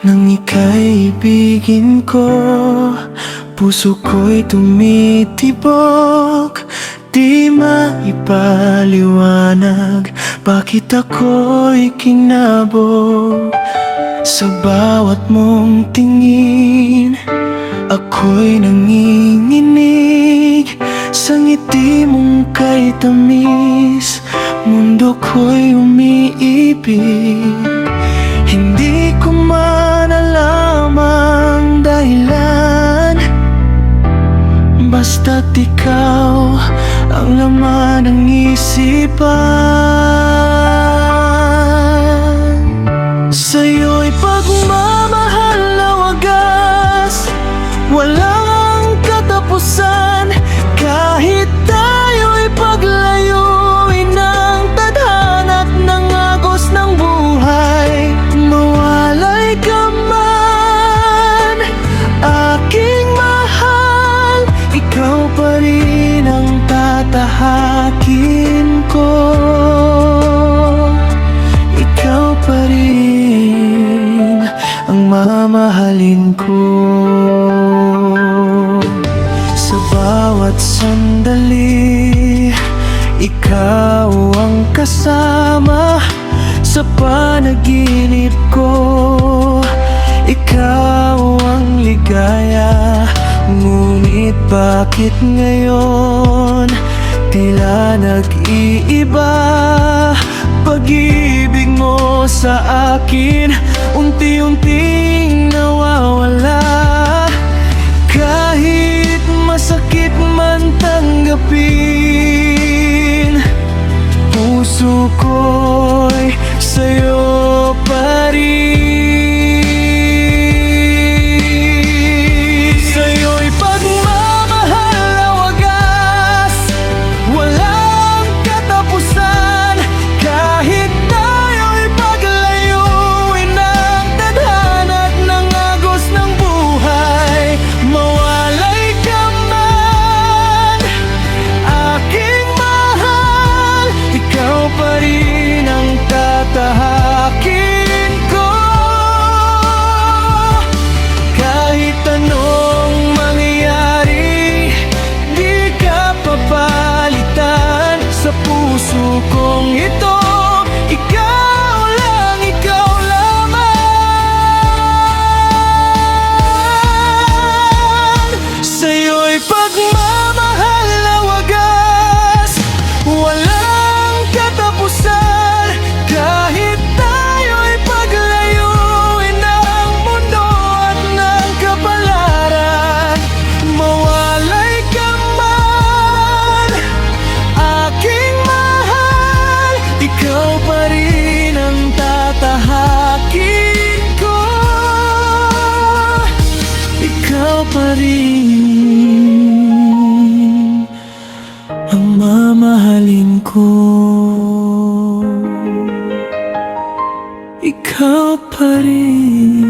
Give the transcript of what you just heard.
Nang ika'y ibigin ko, puso ko'y tumitibok. Di maipaliwanag bakit ako'y kinabog. Sa bawat mong tingin, ako'y nanginginig. Sa ngiti mong kay tamis, mundo ko'y umiibig. Hindi ko man alam ang dahilan, basta't ikaw ang laman ng isipan. Sa'yo'y pagmamahal na wagas, walang katapusan. Kahit tayo'y paglayuin ng tadhana at ng agos ng buhay, mawalay ka man, aking mahal, ikaw pa rin ang tatahakin ko. Ikaw pa rin ang mamahalin ko. Sa bawat sandali, ikaw ang kasama. Sa panaginip ko, ikaw ang ligaya. Ngunit bakit ngayon tila nag-iiba? Pag-ibig mo sa akin unti-unting nawawala. Kahit masakit man tanggapin, puso ko'y sa'yo pa rin. Sa'yo'y pagmamahal na wagas, walang katapusan. Kahit tayo'y paglayuin ng tadhana at ng agos ng buhay, mawalay ka man, aking mahal, ikaw pa rin ang tatahakin ko. Kahit anong mangyari, di ka papalitan sa puso kong ito. Ikaw lang, ikaw lamang. Sa'yo'y pagmamahal na wagas, walang katapusan. Kahit tayo'y paglayuin ng mundo at ng kapalaran, mawalay ka man, aking mahal, ikaw pa rin ang tatahakin ko. Ikaw pa rin ang mamahalin ko. Ikaw pa rin.